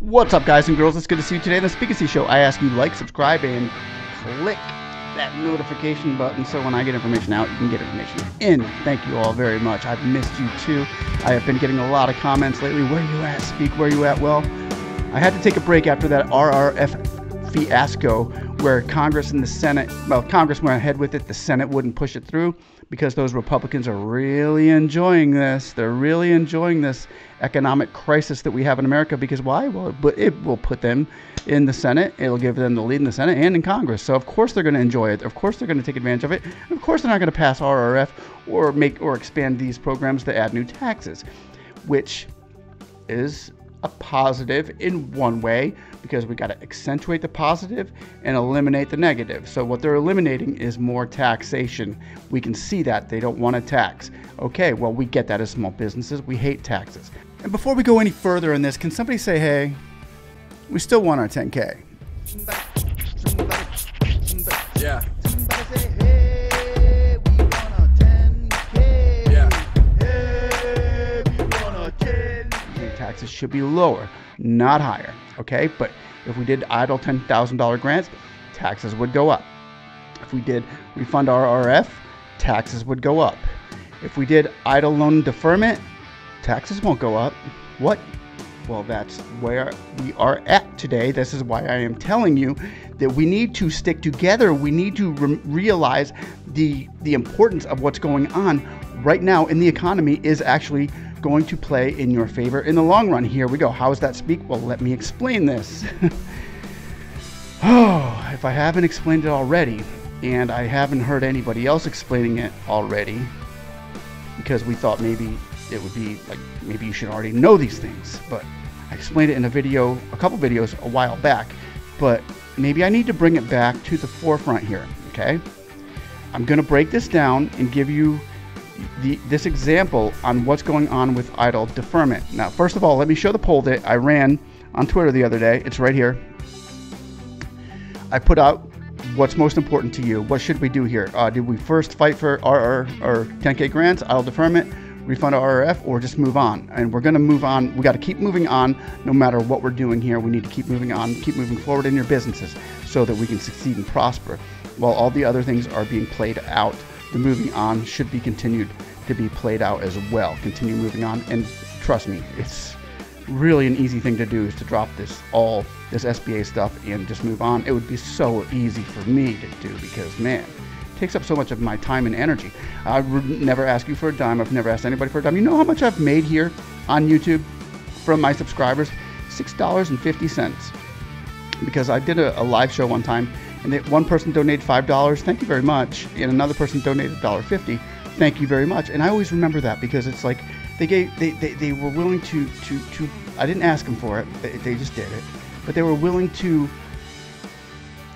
What's up, guys and girls? It's good to see you today on the Speakensee Show. I ask you to like, subscribe, and click that notification button so when I get information out, you can get information in. Thank you all very much. I've missed you too. I have been getting a lot of comments lately. Where you at, Speak? Where you at? Well, I had to take a break after that RRF fiasco where Congress and the Senate, well, Congress went ahead with it. The Senate wouldn't push it through because those Republicans are really enjoying this. They're really enjoying this economic crisis that we have in America. Because why? Well, it will put them in the Senate. It'll give them the lead in the Senate and in Congress. So of course they're going to enjoy it. Of course they're going to take advantage of it. And of course they're not going to pass RRF or expand these programs to add new taxes, which is a positive in one way, because we got to accentuate the positive and eliminate the negative. So what they're eliminating is more taxation. We can see that they don't want to tax. Okay, well, we get that as small businesses. We hate taxes. And before we go any further in this, can somebody say, hey, we still want our 10K? Yeah. Taxes should be lower, not higher, okay? But if we did Eidl $10,000 grants, taxes would go up. If we did refund RRF, taxes would go up. If we did Eidl loan deferment, taxes won't go up. What? Well, that's where we are at today. This is why I am telling you that we need to stick together. We need to realize the importance of what's going on right now in the economy is actually going to play in your favor in the long run. Here we go. How does that speak? Well, let me explain this. Oh, if I haven't explained it already, and I haven't heard anybody else explaining it already, because we thought maybe it would be like, maybe you should already know these things, but I explained it in a video, a couple videos a while back, but maybe I need to bring it back to the forefront here, okay? I'm gonna break this down and give you this example on what's going on with Eidl deferment. Now, first of all, let me show the poll that I ran on Twitter the other day. It's right here. I put out what's most important to you. What should we do here? Did we first fight for our 10K grants, Eidl deferment, refund RRF, or just move on? And we're going to move on. We got to keep moving on no matter what we're doing here. We need to keep moving on, keep moving forward in your businesses so that we can succeed and prosper while all the other things are being played out. The moving on should be continued to be played out as well. Continue moving on, and trust me, it's really an easy thing to do is to drop this SBA stuff and just move on. It would be so easy for me to do because, man, it takes up so much of my time and energy. I would never ask you for a dime. I've never asked anybody for a dime. You know how much I've made here on YouTube from my subscribers? $6.50. Because I did a live show one time, and one person donated $5, thank you very much, and another person donated $1.50, thank you very much. And I always remember that because it's like they were willing to I didn't ask them for it, they just did it, but they were willing to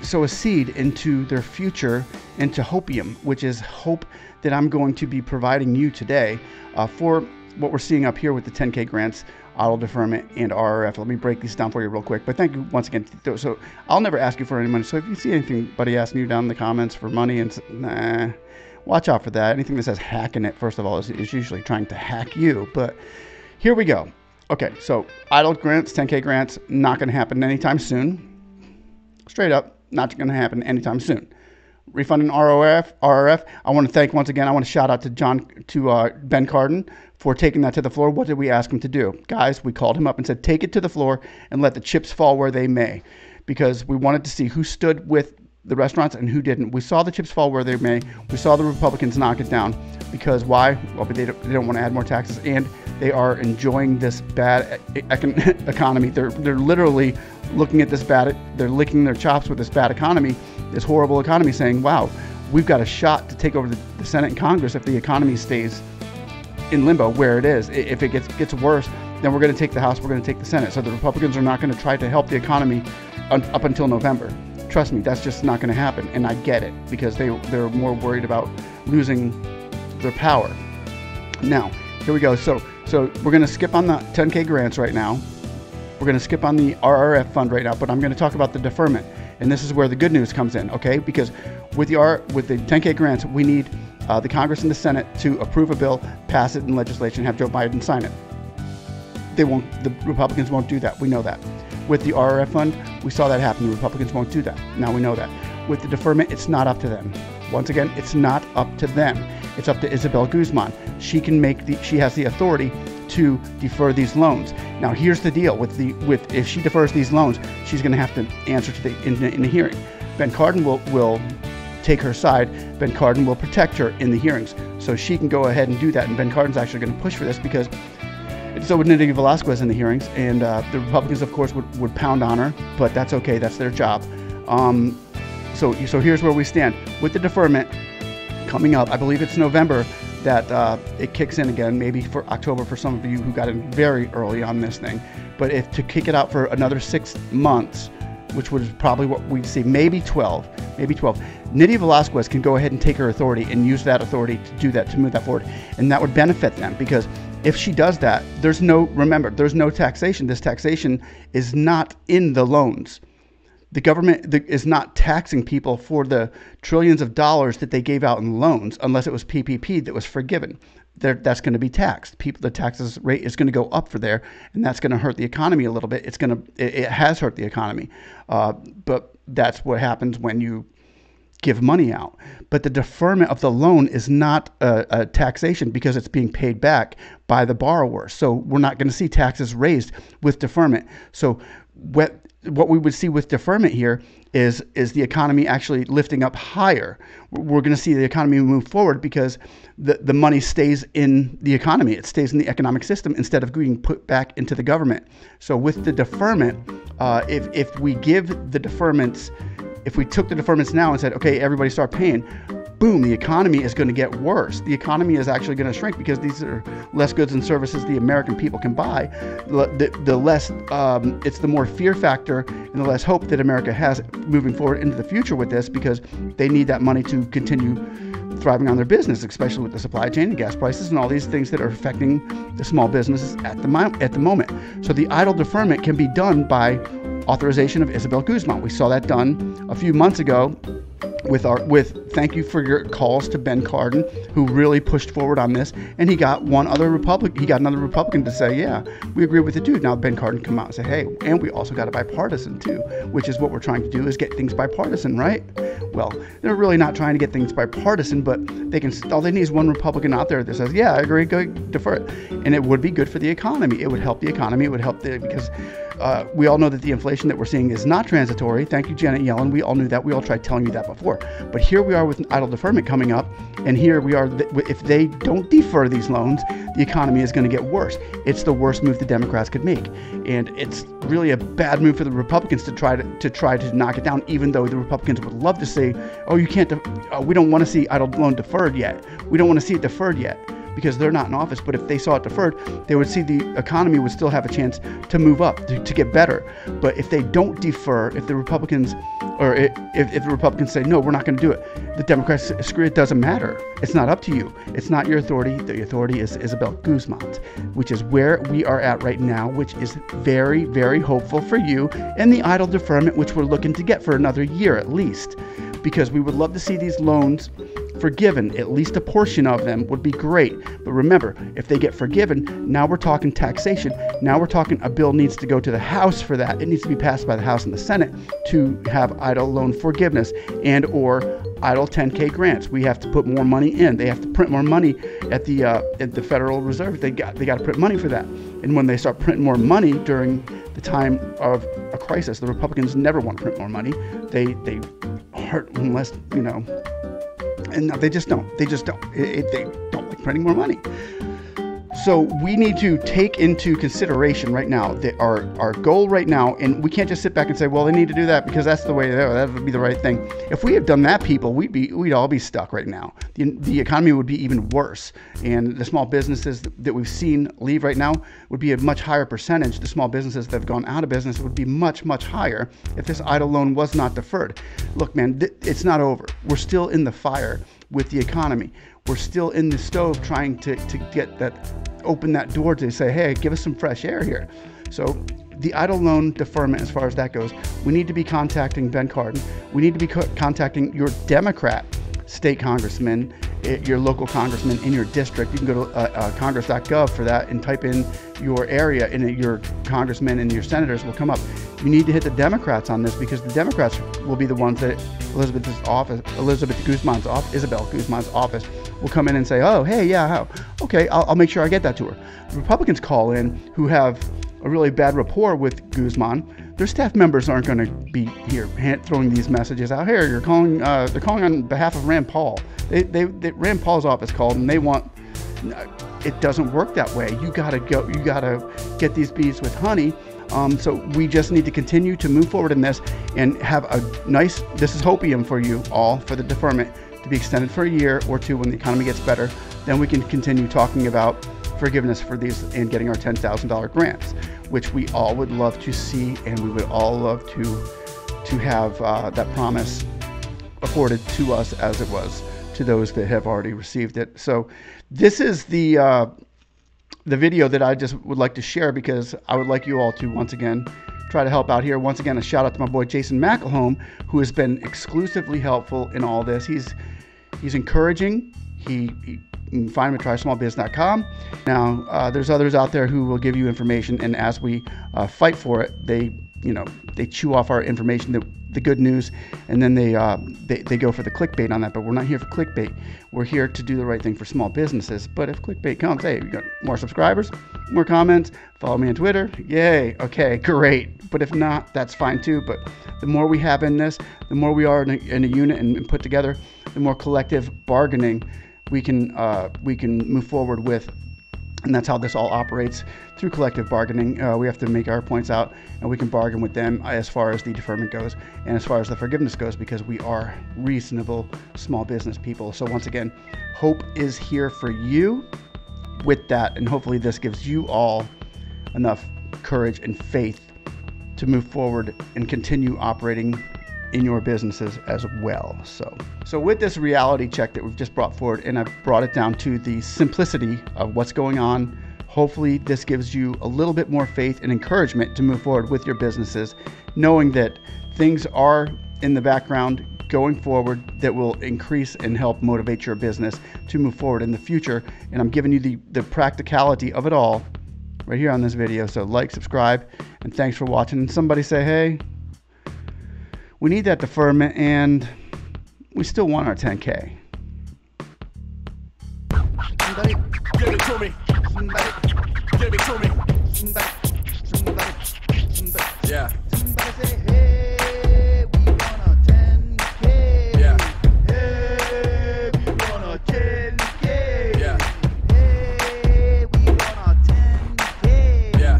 sow a seed into their future, into hopium, which is hope that I'm going to be providing you today for what we're seeing up here with the 10K grants, Eidl deferment, and RRF. Let me break these down for you real quick. But thank you once again. So I'll never ask you for any money. So if you see anybody asking you down in the comments for money, and nah, watch out for that. Anything that says hack in it, first of all, is usually trying to hack you. But here we go. Okay, so Eidl grants, 10K grants, not going to happen anytime soon. Straight up, not going to happen anytime soon. Refunding RRF. I want to thank once again. I want to shout out to Ben Cardin for taking that to the floor. What did we ask him to do? Guys, we called him up and said, take it to the floor and let the chips fall where they may, because we wanted to see who stood with the restaurants and who didn't. We saw the chips fall where they may. We saw the Republicans knock it down because why? Well, they don't want to add more taxes, and they are enjoying this bad economy. They're literally looking at this bad. They're licking their chops with this bad economy, this horrible economy, saying, wow, we've got a shot to take over the Senate and Congress if the economy stays in limbo where it is. If it gets worse, then we're going to take the House, we're going to take the Senate. So the Republicans are not going to try to help the economy up until November. Trust me, that's just not going to happen. And I get it, because they're more worried about losing their power. Now, here we go. So we're going to skip on the 10K grants right now. We're going to skip on the RRF fund right now, but I'm going to talk about the deferment. And this is where the good news comes in, okay? Because with the 10K grants, we need the Congress and the Senate to approve a bill, pass it in legislation, have Joe Biden sign it. They won't. The Republicans won't do that. We know that. With the RRF fund, we saw that happen. The Republicans won't do that. Now we know that. With the deferment, it's not up to them. Once again, it's not up to them. It's up to Isabel Guzman. She has the authority to defer these loans. Now, here's the deal with if she defers these loans, she's going to have to answer to in the hearing. Ben Cardin will take her side. Ben Cardin will protect her in the hearings, so she can go ahead and do that. And Ben Cardin's actually going to push for this because so would Nydia Velázquez in the hearings, and the Republicans, of course, would pound on her, but that's okay. That's their job. So here's where we stand with the deferment coming up. I believe it's November that it kicks in again, maybe for October for some of you who got in very early on this thing. But if to kick it out for another 6 months, which was probably what we'd see, maybe 12. Nydia Velázquez can go ahead and take her authority and use that authority to do that, to move that forward. And that would benefit them because if she does that, remember, there's no taxation. This taxation is not in the loans. The government is not taxing people for the trillions of dollars that they gave out in loans, unless it was PPP that was forgiven. That's going to be taxed. The taxes rate is going to go up for there, and that's going to hurt the economy a little bit. It has hurt the economy, but that's what happens when you give money out. But the deferment of the loan is not a taxation because it's being paid back by the borrower. So we're not going to see taxes raised with deferment. So what we would see with deferment here is the economy actually lifting up higher. We're going to see the economy move forward because the money stays in the economy. It stays in the economic system instead of being put back into the government. So with the deferment, if we give the deferments, if we took the deferments now and said, okay, everybody start paying, boom, the economy is going to get worse. The economy is actually going to shrink because these are less goods and services the American people can buy. The less, it's the more fear factor and the less hope that America has moving forward into the future with this, because they need that money to continue thriving on their business, especially with the supply chain and gas prices and all these things that are affecting the small businesses at the moment. So the Eidl deferment can be done by authorization of Isabel Guzman. We saw that done a few months ago with thank you for your calls to Ben Cardin, who really pushed forward on this, and he got another Republican to say, yeah, we agree with it too. Now Ben Cardin come out and say, hey, and we also got a bipartisan too, which is what we're trying to do, is get things bipartisan, right? Well, they're really not trying to get things bipartisan, but all they need is one Republican out there that says, yeah, I agree, go defer it. And it would be good for the economy. It would help the economy. It would help because we all know that the inflation that we're seeing is not transitory. Thank you, Janet Yellen. We all knew that. We all tried telling you that before. But here we are with Eidl deferment coming up, and here we are. If they don't defer these loans, the economy is going to get worse. It's the worst move the Democrats could make, and it's really a bad move for the Republicans to try to knock it down. Even though the Republicans would love to say, "Oh, you can't. We don't want to see Eidl loan deferred yet. We don't want to see it deferred yet." Because they're not in office. But if they saw it deferred, they would see the economy would still have a chance to move up, to get better. But if they don't defer, if the Republicans, or if the Republicans say, no, we're not going to do it, the Democrats screw it, doesn't matter. It's not up to you. It's not your authority. The authority is Isabel Guzman's, which is where we are at right now, which is very, very hopeful for you, and the Eidl deferment, which we're looking to get for another year at least, because we would love to see these loans forgiven. At least a portion of them would be great. But remember, if they get forgiven, now we're talking taxation. Now we're talking a bill needs to go to the House for that. It needs to be passed by the House and the Senate to have Eidl loan forgiveness and or Eidl 10K grants. We have to put more money in. They have to print more money at the Federal Reserve. They got to print money for that. And when they start printing more money during the time of a crisis, the Republicans never want to print more money. They hurt unless, and they just don't. They don't like printing more money. So we need to take into consideration right now that our goal right now, and we can't just sit back and say, well, they need to do that because that's the way that would be the right thing. If we had done that, people, we'd all be stuck right now. The economy would be even worse, and the small businesses that we've seen leave right now would be a much higher percentage. The small businesses that have gone out of business would be much, much higher if this Eidl loan was not deferred. Look, man, it's not over. We're still in the fire with the economy. We're still in the stove trying to get that, open that door to say, hey, give us some fresh air here. So the Eidl loan deferment, as far as that goes, we need to be contacting Ben Cardin. We need to be contacting your Democrat state congressman, your local congressman in your district. You can go to congress.gov for that and type in your area, and your congressmen and your senators will come up. you need to hit the Democrats on this, because the Democrats will be the ones that Isabel Guzman's office will come in and say, oh, hey, yeah, okay, I'll make sure I get that to her. The Republicans call in who have a really bad rapport with Guzman. Their staff members aren't going to be here throwing these messages out. Here, they're calling on behalf of Rand Paul. Rand Paul's office called, and they want. It doesn't work that way. You gotta get these bees with honey. So we just need to continue to move forward in this and have a nice. This is hopium for you all, for the deferment to be extended for a year or two when the economy gets better. Then we can continue talking about forgiveness for these and getting our $10,000 grants, which we all would love to see, and we would all love to have that promise afforded to us as it was to those that have already received it. So this is the video that I just would like to share, because I would like you all to once again try to help out here. Once again, a shout out to my boy Jason McElhone, who has been exclusively helpful in all this. He's encouraging. You can find him at trysmallbiz.com. Now, there's others out there who will give you information, and as we fight for it, they chew off our information, the good news, and then they go for the clickbait on that. But we're not here for clickbait. We're here to do the right thing for small businesses. But if clickbait comes, hey, we got more subscribers, more comments, follow me on Twitter, yay, okay, great. But if not, that's fine too. But the more we have in this, the more we are in a unit and put together, the more collective bargaining we can move forward with. And that's how this all operates, through collective bargaining. We have to make our points out, and we can bargain with them as far as the deferment goes and as far as the forgiveness goes, because we are reasonable small business people. So once again, hope is here for you with that, and hopefully this gives you all enough courage and faith to move forward and continue operating in your businesses as well. So with this reality check that we've just brought forward, and I've brought it down to the simplicity of what's going on, hopefully this gives you a little bit more faith and encouragement to move forward with your businesses, knowing that things are in the background going forward that will increase and help motivate your business to move forward in the future. And I'm giving you the practicality of it all right here on this video. So like, subscribe, and thanks for watching. And somebody say, hey, we need that deferment, and we still want our 10K. Somebody give it to me. Somebody give it to me. Somebody. Yeah. Somebody say, hey, we want our 10K. Yeah. Hey, we want our 10K. Yeah. Hey, we want our 10K. Yeah.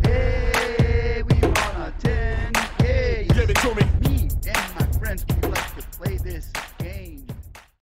Hey, we want our 10K. Give it to me.